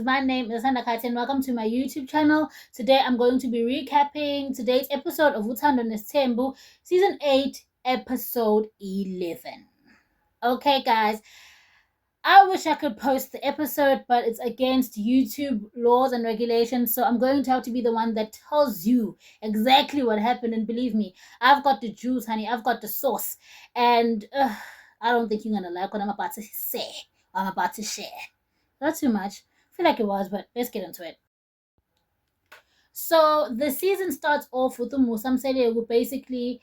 guys, my name is Hannah and welcome to my YouTube channel. Today I'm going to be recapping today's episode of Uthando Nesthembu, Season 8, Episode 11. Okay guys, I wish I could post the episode, but it's against YouTube laws and regulations, so I'm going to have to be the one that tells you exactly what happened. And believe me, I've got the juice, honey, I've got the sauce, and I don't think you're gonna like what I'm about to say. I'm about to share. Not too much. I feel like it was, but let's get into it. So the season starts off with Musa who basically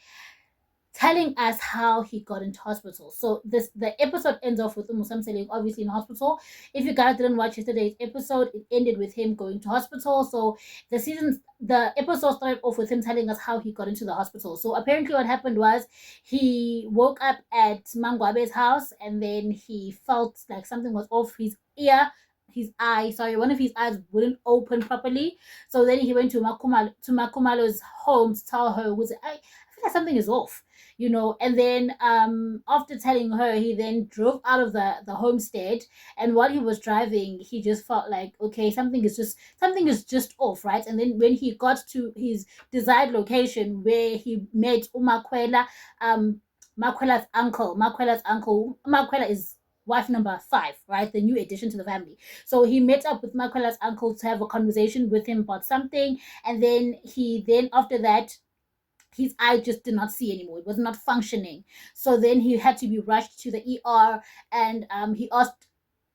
telling us how he got into hospital. So the episode ends off with Musa obviously in hospital. If you guys didn't watch yesterday's episode, it ended with him going to hospital. So the episode started off with him telling us how he got into the hospital. So apparently what happened was he woke up at Mangwabe's house and then he felt like something was off his one of his eyes wouldn't open properly. So then he went to Makumalo's home to tell her, I feel like something is off, and then after telling her, he then drove out of the homestead, and while he was driving he just felt like, okay, something is just off, right? And then when he got to his desired location where he met Umakwela, Makwela's uncle. Makwela is wife number 5, right? The new addition to the family. So he met up with Makwela's uncle to have a conversation with him about something, and then after that, his eye just did not see anymore. It was not functioning. So then he had to be rushed to the ER, and he asked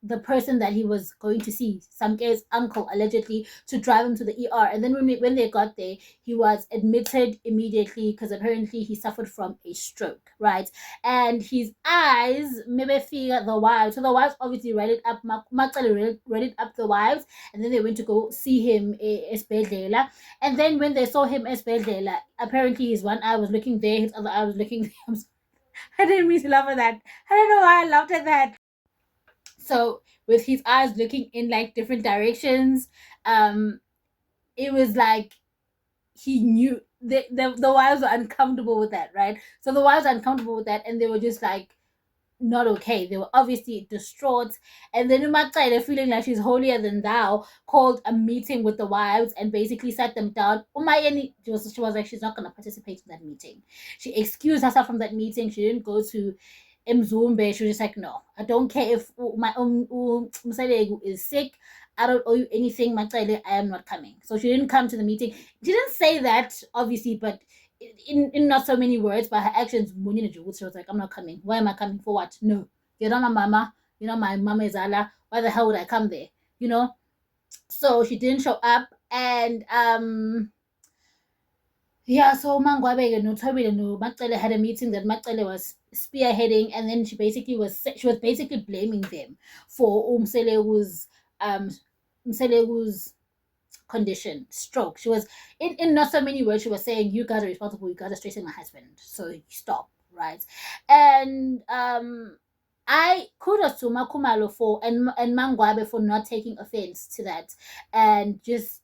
the person that he was going to see, Samke's uncle, allegedly, to drive him to the ER. And then when they got there, he was admitted immediately because apparently he suffered from a stroke, right? And his eyes, maybe figure the wives. So the wives obviously read it up, read it up the wives, and then they went to go see him esbedlela. And then when they saw him esbedlela, apparently his one eye was looking there, his other eye was looking there. I didn't mean to laugh at that. I don't know why I laughed at that. So with his eyes looking in like different directions, it was like he knew the wives were uncomfortable with that, right? So the wives were uncomfortable with that, and they were just like not okay. They were obviously distraught. And then Umatsai, feeling like she's holier than thou, called a meeting with the wives and basically sat them down. Umayeni, she was like, she's not going to participate in that meeting. She excused herself from that meeting. She didn't go to Mzumbe. She was just like, no, I don't care if my Msalegu is sick. I don't owe you anything, Matsai, I am not coming. So she didn't come to the meeting. She didn't say that, obviously, but in not so many words, but her actions, she was like, I'm not coming. Why am I coming? For what? No. You're not my mama. You know, my mama is Allah. Why the hell would I come there? So she didn't show up, and so Mangwabe no Tobile no Matsele had a meeting that Matsele was spearheading, and then she was basically blaming them for Umselegu's condition, stroke. She was in not so many words, she was saying, you guys are responsible, you guys are stressing my husband, so stop, right? And I kudos to Makumalo and Mangwabe for not taking offense to that and just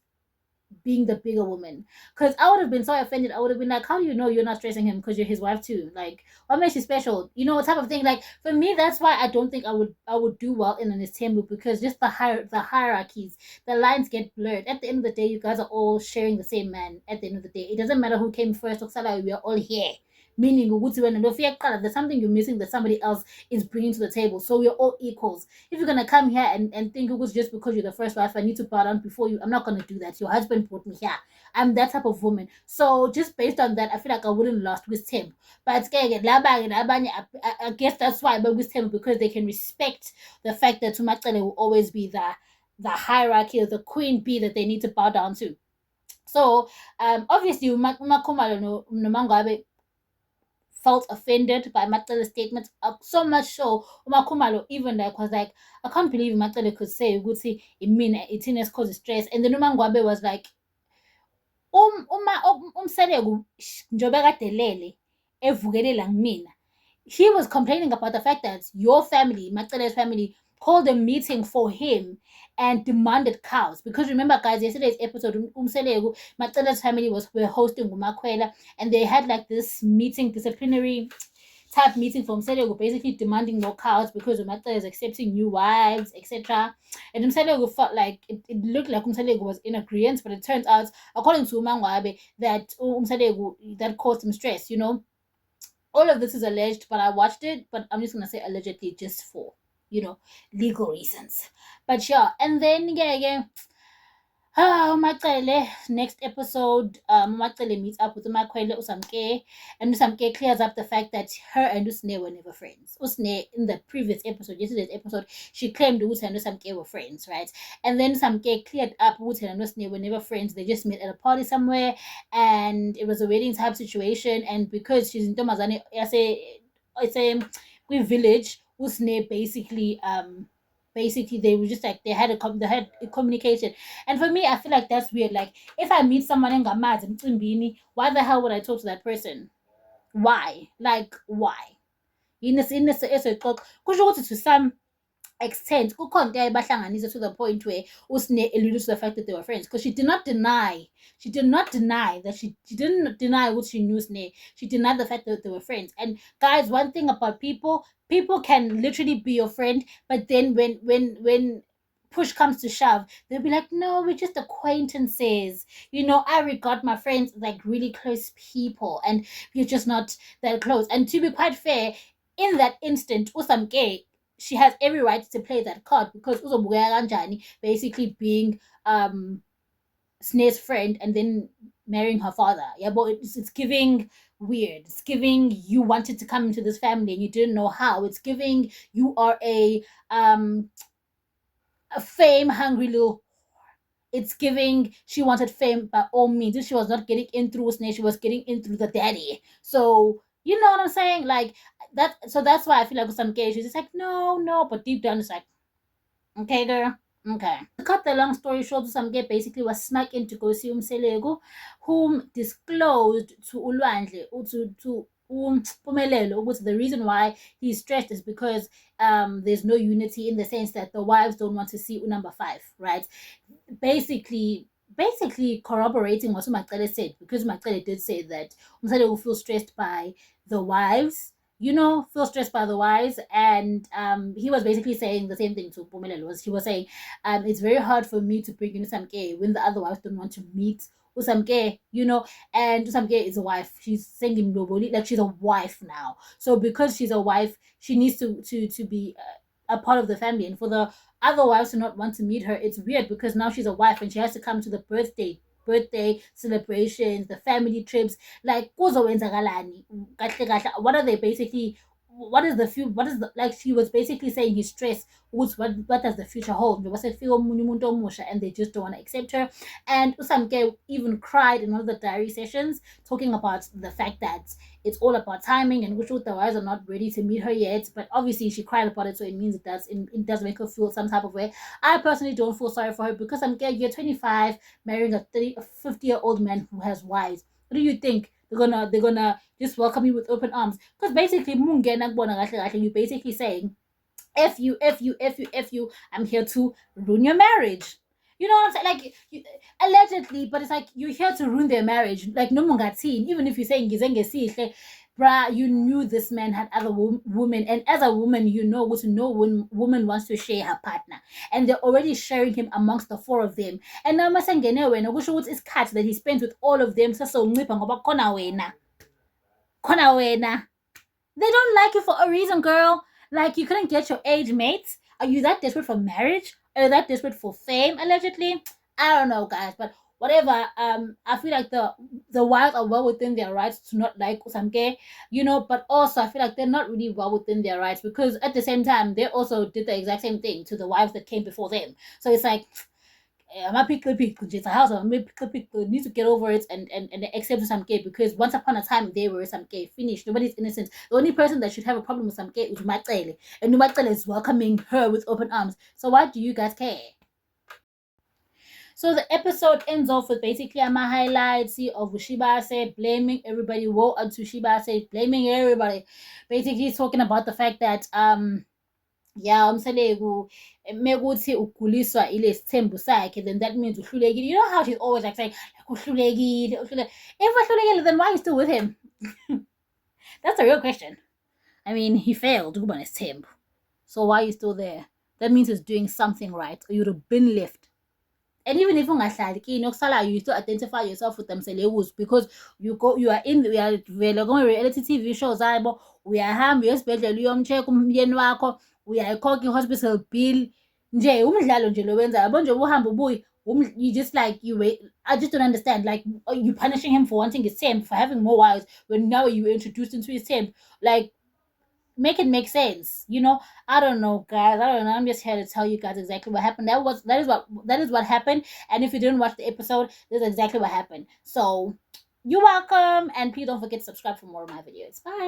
being the bigger woman. Because I would have been so offended. I would have been like, how do you know you're not stressing him because you're his wife too? Like, what makes you special? Type of thing. Like, for me, that's why I don't think I would do well in an Nesthembu, because just the hierarchies, the lines get blurred. At the end of the day, you guys are all sharing the same man. At the end of the day, it doesn't matter who came first. We are all here. Meaning, there's something you're missing that somebody else is bringing to the table. So we're all equals. If you're gonna come here and think it was just because you're the first wife, I need to bow down before you, I'm not gonna do that. Your husband brought me here. I'm that type of woman. So just based on that, I feel like I wouldn't last with him. But I guess that's why I with him, because they can respect the fact that Tumatsele will always be the hierarchy of the queen bee that they need to bow down to. So obviously Umakumalo no Mangabe felt offended by Matsele's statement, so much so Umakumalo even was like, I can't believe Matsele could say ukuthi it causes stress. And then Umangwabe was like, umselegu njobe kade lele evukelela ngimina. He was complaining about the fact that your family, Matsele's family, called a meeting for him and demanded cows. Because remember, guys, yesterday's episode, Umselegu, Matsele's family were hosting Umakwela, and they had like this meeting, disciplinary type meeting from Umselego, basically demanding more cows because Umata is accepting new wives, etc. And Umselego felt like it looked like Umselego was in agreement, but it turns out, according to Umangwabe, that Umselego that caused him stress. All of this is alleged, but I watched it, but I'm just gonna say allegedly just for legal reasons. But yeah, and then yeah. Umacele, next episode, Umacele meets up with Umakwele Usamke, and Usamke clears up the fact that her and Usne were never friends. Usne, in the previous episode, yesterday's episode, she claimed Usne and Usamke were friends, right? And then Usamke cleared up Usne and Usne were never friends. They just met at a party somewhere, and it was a wedding type situation. And because she's in Tomazane, I say, village, Usne basically they were just like they had a communication. And for me, I feel like that's weird. Like, if I meet someone in Gamad and Tsimbini, why the hell would I talk to that person? Why? Like, why? Kusho ukuthi to some extent kukhona into ayibahlanganisa to the point where Usne alluded to the fact that they were friends, because she did not deny that she didn't deny what she knew Usne. She denied the fact that they were friends. And guys, one thing about people can literally be your friend, but then when push comes to shove, they'll be like, no, we're just acquaintances. I regard my friends like really close people, and we're just not that close. And to be quite fair, in that instant, Usamke, she has every right to play that card, because uzobukeka kanjani basically being Sne's friend and then marrying her father. Yeah, but it's giving weird. It's giving you wanted to come into this family and you didn't know how. It's giving you are a fame hungry little. It's giving she wanted fame by all means. If she was not getting in through Snake, she was getting in through the daddy. So you know what I'm saying? Like that. So that's why I feel like with some gay, she's just like, no, no, but deep down it's like, okay, girl. Okay. To cut the long story short, Samge basically was snuck in to go see Umselego, whom disclosed to Ulwandle, or to Pumelelo, which the reason why he's stressed is because there's no unity, in the sense that the wives don't want to see number 5, right? Basically corroborating what Umacele said, because Umacele did say that Umselego will feel stressed by the wives, feel stressed by the wives. And he was basically saying the same thing to Pumelelo. He was saying, it's very hard for me to bring in Usamke when the other wives don't want to meet Usamke, and Usamke is a wife. She's saying him globally, like she's a wife now. So because she's a wife, she needs to be a part of the family. And for the other wives to not want to meet her, it's weird, because now she's a wife and she has to come to the birthday celebrations, the family trips. Like kuzowenzakalani kahle kahle, what are they basically, what is the, like she was basically saying he's stressed. What does the future hold? And they just don't want to accept her. And Usamke even cried in one of the diary sessions, talking about the fact that it's all about timing, and which the wives are not ready to meet her yet. But obviously she cried about it, so it means it does make her feel some type of way. I personally don't feel sorry for her, because you're 25, marrying a 50-year-old man who has wives. What do you think? They're gonna just welcome you with open arms? Because basically, you're basically saying, F you, I'm here to ruin your marriage. You know what I'm saying? Like, allegedly, but it's like you're here to ruin their marriage. Like, no mungatin. Even if you're saying gizenge, bruh, you knew this man had other women, and as a woman, you know what no woman wants to share her partner, and they're already sharing him amongst the 4 of them. And now masengene wena kusho ukuthi isikhathi that he spent with all of them sesoncipha ngoba khona wena. They don't like you for a reason, girl. Like, you couldn't get your age mates. Are you that desperate for marriage? Are you that desperate for fame, allegedly? I don't know, guys, but whatever. I feel like the wives are well within their rights to not like Usamke, but also I feel like they're not really well within their rights, because at the same time they also did the exact same thing to the wives that came before them. So it's like, my people it's a house of people need to get over it and accept some gay, because once upon a time they were some gay. Finished. Nobody's innocent. The only person that should have a problem with some gay is Umatsele, and Umatsele is welcoming her with open arms. So why do you guys care? So the episode ends off with basically my highlights of Shibase blaming everybody. Woe unto Shibase, blaming everybody. Basically talking about the fact that yeah, Umselegu mekuthi uguliswa ile sithembu sakhe, then that means uhlulekile. You know how she's always like saying uhlulekile. If uhlulekile, then why are you still with him? That's a real question. I mean, he failed. So why are you still there? That means he's doing something right, or you'd have been left. And even if ungahlali kini okusalayo, you still identify yourself with them selewuzi, because you are in, we are vele kuma-reality TV shows zabo, uyahamba uyesibhedlela uyomcheck umyeni wakho, uyayikhokha i-hospital bill, nje umdlalo nje lo wenzayo yabo, nje uhambe ubuye you just like you wait. I just don't understand, like, are you punishing him for wanting his temp, for having more wives, when now you were introduced into his temp? Like, make it make sense, you know. I don't know, guys. I don't know. I'm just here to tell you guys exactly what happened. That is what happened. And if you didn't watch the episode, this is exactly what happened. So you're welcome, and please don't forget to subscribe for more of my videos. Bye.